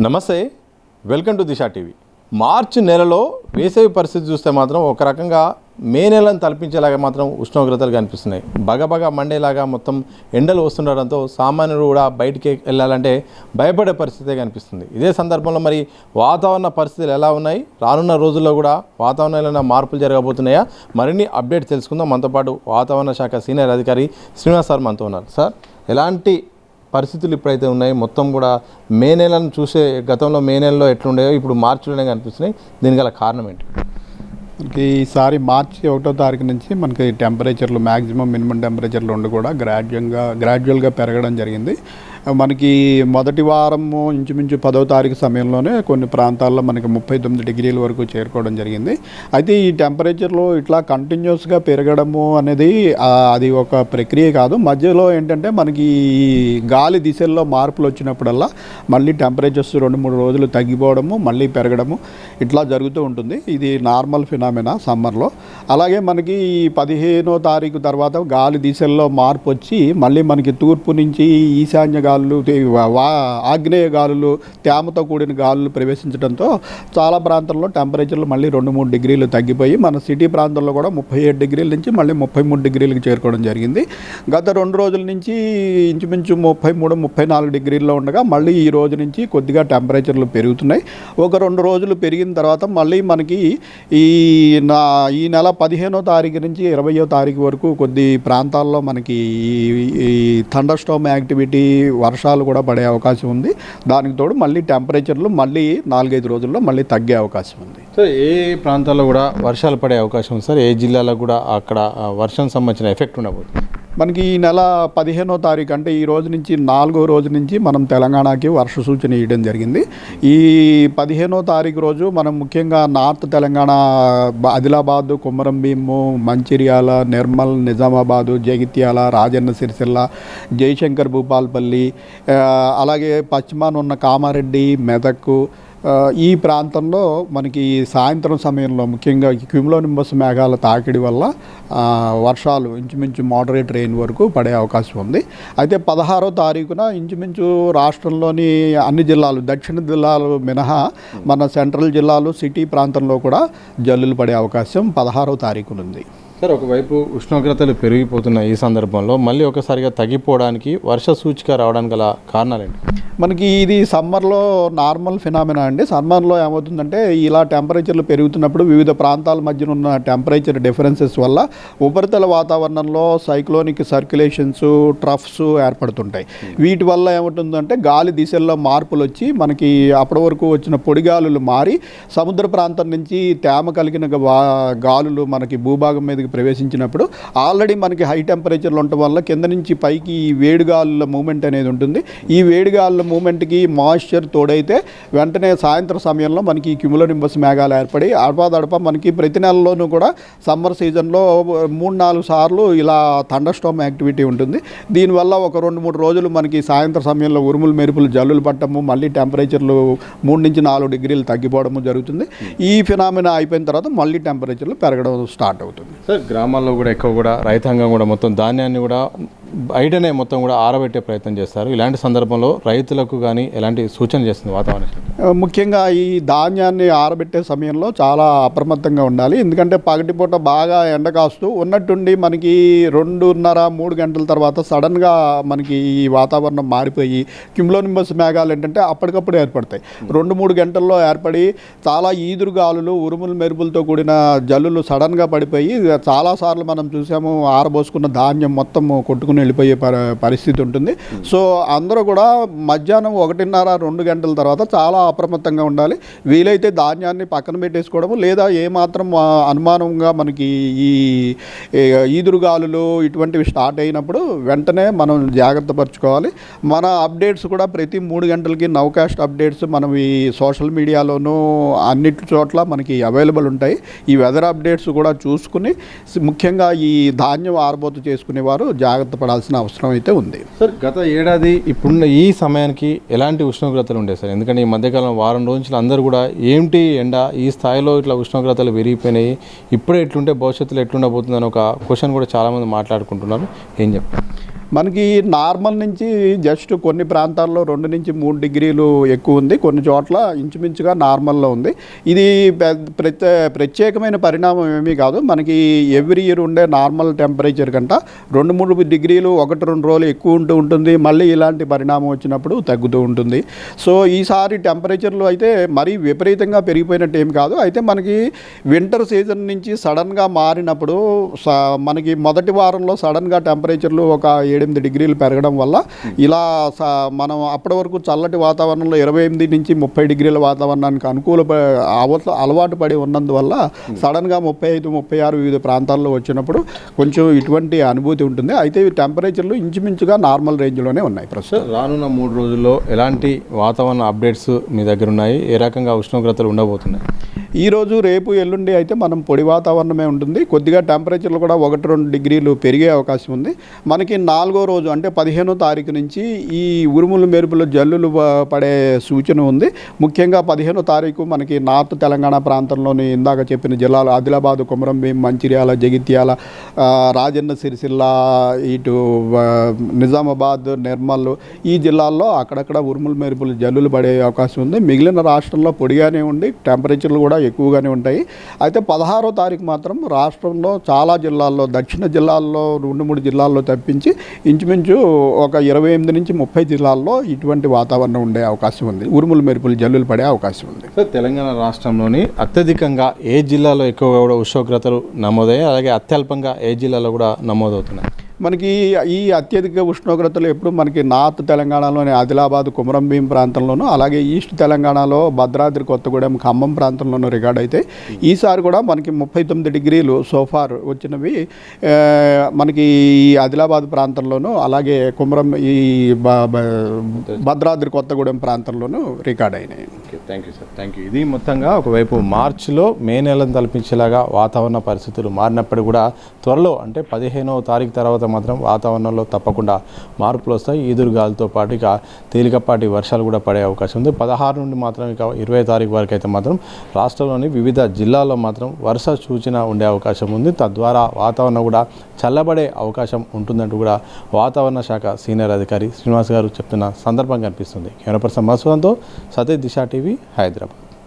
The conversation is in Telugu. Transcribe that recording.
నమస్తే, వెల్కమ్ టు దిశా టీవీ. మార్చి నెలలో వేసవి పరిస్థితి చూస్తే మాత్రం ఒక రకంగా మే నెలను తలపించేలాగా మాత్రం ఉష్ణోగ్రతలు కనిపిస్తున్నాయి. బగబగ మండేలాగా మొత్తం ఎండలు వస్తుండడంతో సామాన్యుడు కూడా బయటికి వెళ్ళాలంటే భయపడే పరిస్థితే కనిపిస్తుంది. ఇదే సందర్భంలో మరి వాతావరణ పరిస్థితులు ఎలా ఉన్నాయి, రానున్న రోజుల్లో కూడా వాతావరణంలో మార్పులు జరగబోతున్నాయా, మరిన్ని అప్డేట్ తెలుసుకుందాం. మనతో పాటు వాతావరణ శాఖ సీనియర్ అధికారి శ్రీనివాస్ సార్ మనతో ఉన్నారు. సార్, ఎలాంటి పరిస్థితులు ఇప్పుడైతే ఉన్నాయి? మొత్తం కూడా మే నెలను చూసే, గతంలో మే నెలలో ఎట్లుండేవో ఇప్పుడు మార్చిలోనే కనిపిస్తున్నాయి. దీనికి గల కారణం ఏంటి? మనకి ఈసారి మార్చి 1వ తారీఖు నుంచి మనకి టెంపరేచర్లు మ్యాక్సిమం మినిమం టెంపరేచర్లు ఉండి కూడా గ్రాడ్యువల్గా పెరగడం జరిగింది. మనకి మొదటి వారము ఇంచుమించు 10వ తారీఖు సమయంలోనే కొన్ని ప్రాంతాల్లో మనకి 39 డిగ్రీల వరకు చేరుకోవడం జరిగింది. అయితే ఈ టెంపరేచర్లు ఇట్లా కంటిన్యూస్గా పెరగడము అనేది అది ఒక ప్రక్రియ కాదు. మధ్యలో ఏంటంటే మనకి ఈ గాలి దిశల్లో మార్పులు వచ్చినప్పుడల్లా మళ్ళీ టెంపరేచర్స్ 2-3 రోజులు తగ్గిపోవడము, మళ్ళీ పెరగడము ఇట్లా జరుగుతూ ఉంటుంది. ఇది నార్మల్ ఫినామినా సమ్మర్లో. అలాగే మనకి 15వ తారీఖు తర్వాత గాలి దిశల్లో మార్పు వచ్చి మళ్ళీ మనకి తూర్పు నుంచి ఈశాన్య గాలులు, ఆగ్నేయ గాలులు, తేమతో కూడిన గాలులు ప్రవేశించడంతో చాలా ప్రాంతాల్లో టెంపరేచర్లు మళ్ళీ 2-3 డిగ్రీలు తగ్గిపోయి మన సిటీ ప్రాంతంలో కూడా 37 డిగ్రీల నుంచి మళ్ళీ 33 డిగ్రీలకు చేరుకోవడం జరిగింది. గత 2 రోజుల నుంచి ఇంచుమించు 33-34 డిగ్రీల్లో ఉండగా మళ్ళీ ఈ రోజు నుంచి కొద్దిగా టెంపరేచర్లు పెరుగుతున్నాయి. ఒక 2 రోజులు పెరిగిన తర్వాత మళ్ళీ మనకి ఈ నెల 15వ తారీఖు నుంచి 20వ తారీఖు వరకు కొద్ది ప్రాంతాల్లో మనకి ఈ థండర్ స్టార్మ్ యాక్టివిటీ, వర్షాలు కూడా పడే అవకాశం ఉంది. దానికి తోడు మళ్ళీ టెంపరేచర్లు మళ్ళీ 4-5 రోజుల్లో మళ్ళీ తగ్గే అవకాశం ఉంది. సార్, ఏ ప్రాంతాల్లో కూడా వర్షాలు పడే అవకాశం ఉంది సార్? ఏ జిల్లాలో కూడా అక్కడ వర్షం సంబంధించిన ఎఫెక్ట్ ఉండబోతుంది? మనకి ఈ నెల 15వ తారీఖు అంటే ఈ రోజు నుంచి 4వ రోజు నుంచి మనం తెలంగాణకి వర్ష సూచన ఇవ్వడం జరిగింది. ఈ 15వ తారీఖు రోజు మనం ముఖ్యంగా నార్త్ తెలంగాణ, ఆదిలాబాద్, కొమరంభీము, మంచిర్యాల, నిర్మల్, నిజామాబాదు, జగిత్యాల, రాజన్న సిరిసిల్ల, జయశంకర్ భూపాల్పల్లి, అలాగే పశ్చిమాన ఉన్న కామారెడ్డి, మెదక్, ఈ ప్రాంతంలో మనకి సాయంత్రం సమయంలో ముఖ్యంగా క్యూములోనింబస్ మేఘాల తాకిడి వల్ల వర్షాలు ఇంచుమించు మోడరేట్ రెయిన్ వరకు పడే అవకాశం ఉంది. అయితే 16వ తారీఖున ఇంచుమించు రాష్ట్రంలోని అన్ని జిల్లాలు, దక్షిణ జిల్లాలు మినహా మన సెంట్రల్ జిల్లాలు, సిటీ ప్రాంతంలో కూడా జల్లులు పడే అవకాశం 16వ తారీఖున ఉంది. సార్, ఒకవైపు ఉష్ణోగ్రతలు పెరిగిపోతున్న ఈ సందర్భంలో మళ్ళీ ఒకసారిగా తగ్గిపోవడానికి వర్ష సూచిక రావడానికి గల కారణాలేంటి? మనకి ఇది సమ్మర్లో నార్మల్ ఫినామినా అండి. సమ్మర్లో ఏమవుతుందంటే ఇలా టెంపరేచర్లు పెరుగుతున్నప్పుడు వివిధ ప్రాంతాల మధ్యన ఉన్న టెంపరేచర్ డిఫరెన్సెస్ వల్ల ఉపరితల వాతావరణంలో సైక్లోనిక్ సర్క్యులేషన్స్, ట్రఫ్స్ ఏర్పడుతుంటాయి. వీటి వల్ల ఏమవుతుందంటే గాలి దిశల్లో మార్పులు వచ్చి మనకి అప్పటి వరకు వచ్చిన పొడిగాలులు మారి సముద్ర ప్రాంతం నుంచి తేమ కలిగిన గాలులు మనకి భూభాగం మీదకి ప్రవేశించినప్పుడు ఆల్రెడీ మనకి హై టెంపరేచర్లు ఉండటం వల్ల కింద నుంచి పైకి ఈ వేడిగాలుల మూమెంట్ అనేది ఉంటుంది. ఈ వేడిగాలుల మూమెంట్కి మాయిశ్చర్ తోడైతే వెంటనే సాయంత్రం సమయంలో మనకి క్యూములోనింబస్ మేఘాలు ఏర్పడి అడపా మనకి ప్రతి నెలలోనూ కూడా సమ్మర్ సీజన్లో 3-4 సార్లు ఇలా థండర్ స్టార్మ్ యాక్టివిటీ ఉంటుంది. దీనివల్ల ఒక 2-3 రోజులు మనకి సాయంత్రం సమయంలో ఉరుములు, మెరుపులు, జల్లులు పట్టడము, మళ్ళీ టెంపరేచర్లు 3-4 డిగ్రీలు తగ్గిపోవడము జరుగుతుంది. ఈ ఫినామినా అయిపోయిన తర్వాత మళ్ళీ టెంపరేచర్లు పెరగడం స్టార్ట్ అవుతుంది. సార్, గ్రామాల్లో కూడా ఎక్కువ కూడా రైతాంగం కూడా మొత్తం ధాన్యాన్ని కూడా బయటనే మొత్తం కూడా ఆరబెట్టే ప్రయత్నం చేస్తారు. ఇలాంటి సందర్భంలో రైతులకు కానీ ఎలాంటి సూచన చేస్తుంది వాతావరణ శాఖ? ముఖ్యంగా ఈ ధాన్యాన్ని ఆరబెట్టే సమయంలో చాలా అప్రమత్తంగా ఉండాలి. ఎందుకంటే పగటిపూట బాగా ఎండ కాస్తూ ఉన్నట్టుండి మనకి 2:30-3 గంటల తర్వాత సడన్గా మనకి ఈ వాతావరణం మారిపోయి క్యూములోనింబస్ మేఘాలు ఏంటంటే అప్పటికప్పుడు ఏర్పడతాయి. 2-3 గంటల్లో ఏర్పడి చాలా ఈదురు గాలులు, ఉరుములు, మెరుపులతో కూడిన జల్లులు సడన్గా పడిపోయి చాలాసార్లు మనం చూసాము ఆరబోసుకున్న ధాన్యం మొత్తం కొట్టుకుని వెళ్ళిపోయే పరిస్థితి ఉంటుంది. సో అందరూ కూడా మధ్యాహ్నం 1:30-2 గంటల తర్వాత చాలా అప్రమత్తంగా ఉండాలి. వీలైతే ధాన్యాన్ని పక్కన పెట్టేసుకోవడము, లేదా ఏమాత్రం అనుమానంగా మనకి ఈ ఈదురుగాలులు ఇటువంటివి స్టార్ట్ అయినప్పుడు వెంటనే మనం జాగ్రత్త పరచుకోవాలి. మన అప్డేట్స్ కూడా ప్రతి 3 గంటలకి నౌకాస్ట్ అప్డేట్స్ మనం ఈ సోషల్ మీడియాలోనూ అన్నిటి చోట్ల మనకి అవైలబుల్ ఉంటాయి. ఈ వెదర్ అప్డేట్స్ కూడా చూసుకుని ముఖ్యంగా ఈ ధాన్యం ఆరబోతు చేసుకునేవారు జాగ్రత్త పడాల్సిన అవసరం అయితే ఉంది. సార్, గత ఏడాది ఇప్పుడున్న ఈ సమయానికి ఎలాంటి ఉష్ణోగ్రతలు ఉండేవి సార్? ఎందుకంటే ఈ మధ్యకాలం వారం రోజులు అందరూ కూడా ఏంటి ఎండ ఈ స్థాయిలో ఇట్లా ఉష్ణోగ్రతలు పెరిగిపోయినాయి, ఇప్పుడే ఎట్లుంటే భవిష్యత్తులో ఎట్లుండబోతుందని ఒక క్వశ్చన్ కూడా చాలామంది మాట్లాడుకుంటున్నారు. ఏం చెప్తారు? మనకి నార్మల్ నుంచి జస్ట్ కొన్ని ప్రాంతాల్లో 2 నుంచి 3 డిగ్రీలు ఎక్కువ ఉంది, కొన్ని చోట్ల ఇంచుమించుగా నార్మల్లో ఉంది. ఇది ప్రత్యేకమైన పరిణామం ఏమీ కాదు. మనకి ఎవ్రీ ఇయర్ ఉండే నార్మల్ టెంపరేచర్ కంట 2-3 డిగ్రీలు 1-2 రోజులు ఎక్కువ ఉంటుంది, మళ్ళీ ఇలాంటి పరిణామం వచ్చినప్పుడు తగ్గుతూ ఉంటుంది. సో ఈసారి టెంపరేచర్లు అయితే మరీ విపరీతంగా పెరిగిపోయినట్టు ఏం కాదు. అయితే మనకి వింటర్ సీజన్ నుంచి సడన్గా మారినప్పుడు మనకి మొదటి వారంలో సడన్గా టెంపరేచర్లు ఒక 7-8 డిగ్రీలు పెరగడం వల్ల ఇలా మనం అప్పటి వరకు చల్లటి వాతావరణంలో 28 నుంచి 30 డిగ్రీల వాతావరణానికి అలవాటు పడి ఉన్నందువల్ల సడన్గా 35-36 వివిధ ప్రాంతాల్లో వచ్చినప్పుడు కొంచెం ఇటువంటి అనుభూతి ఉంటుంది. అయితే ఈ టెంపరేచర్లు ఇంచుమించుగా నార్మల్ రేంజ్లోనే ఉన్నాయి ప్రస్తుతం. రానున్న 3 రోజుల్లో ఎలాంటి వాతావరణ అప్డేట్స్ మీ దగ్గర ఉన్నాయి, ఏ రకంగా ఉష్ణోగ్రతలు ఉండబోతున్నాయి? ఈరోజు రేపు ఎల్లుండి అయితే మనం పొడి వాతావరణమే ఉంటుంది. కొద్దిగా టెంపరేచర్లు కూడా 1-2 డిగ్రీలు పెరిగే అవకాశం ఉంది. మనకి 4వ రోజు అంటే 15వ తారీఖు నుంచి ఈ ఉరుములు మెరుపులు జల్లులు పడే సూచన ఉంది. ముఖ్యంగా 15వ తారీఖు మనకి నార్త్ తెలంగాణ ప్రాంతంలోని ఇందాక చెప్పిన జిల్లాలు ఆదిలాబాద్, కొమరంభీం, మంచిర్యాల, జగిత్యాల, రాజన్న సిరిసిల్ల, ఇటు నిజామాబాద్, నిర్మల్ ఈ జిల్లాల్లో అక్కడక్కడ ఉరుములు మెరుపులు జల్లులు పడే అవకాశం ఉంది. మిగిలిన రాష్ట్రంలో పొడిగానే ఉండి టెంపరేచర్లు కూడా ఎక్కువగానే ఉంటాయి. అయితే 16వ తారీఖు మాత్రం రాష్ట్రంలో చాలా జిల్లాల్లో, దక్షిణ జిల్లాల్లో 2-3 జిల్లాల్లో తప్పించి ఇంచుమించు ఒక 28 నుంచి 30 జిల్లాల్లో ఇటువంటి వాతావరణం ఉండే అవకాశం ఉంది. ఉరుములు మెరుపులు జల్లులు పడే అవకాశం ఉంది. తెలంగాణ రాష్ట్రంలోని అత్యధికంగా ఏ జిల్లాలో ఎక్కువగా కూడా ఉష్ణోగ్రతలు నమోదయ్యాయి, అలాగే అత్యల్పంగా ఏ జిల్లాలో కూడా నమోదవుతున్నాయి? మనకి ఈ అత్యధిక ఉష్ణోగ్రతలు ఎప్పుడు మనకి నార్త్ తెలంగాణలోని ఆదిలాబాద్, కొమరంభీం ప్రాంతంలోనూ, అలాగే ఈస్ట్ తెలంగాణలో భద్రాద్రి కొత్తగూడెం, ఖమ్మం ప్రాంతంలోనూ రికార్డ్ అయితే ఈసారి కూడా మనకి 39 డిగ్రీలు సోఫార్ వచ్చినవి మనకి ఈ ఆదిలాబాద్ ప్రాంతంలోనూ, అలాగే ఈ భద్రాద్రి కొత్తగూడెం ప్రాంతంలోనూ రికార్డ్ అయినాయి. Thank you sir, thank you. ఇది మొత్తంగా ఒకవైపు మార్చిలో మే నెలను తలపించేలాగా వాతావరణ పరిస్థితులు మారినప్పటికీ కూడా త్వరలో అంటే 15వ తారీఖు తర్వాత మాత్రం వాతావరణంలో తప్పకుండా మార్పులు వస్తాయి. ఈదురుగాలతో పాటు ఇక తేలికపాటి వర్షాలు కూడా పడే అవకాశం ఉంది. 16 నుండి మాత్రం ఇక 20 తారీఖు వరకు అయితే మాత్రం రాష్ట్రంలోని వివిధ జిల్లాల్లో మాత్రం వర్ష సూచన ఉండే అవకాశం ఉంది. తద్వారా వాతావరణం కూడా చల్లబడే అవకాశం ఉంటుందంటూ కూడా వాతావరణ శాఖ సీనియర్ అధికారి శ్రీనివాస్ గారు చెప్తున్న సందర్భం కనిపిస్తుంది. కెమెరా పర్సన్ మసూదంతో సతీష్, దిశ టీవీ, హైదరాబాద్.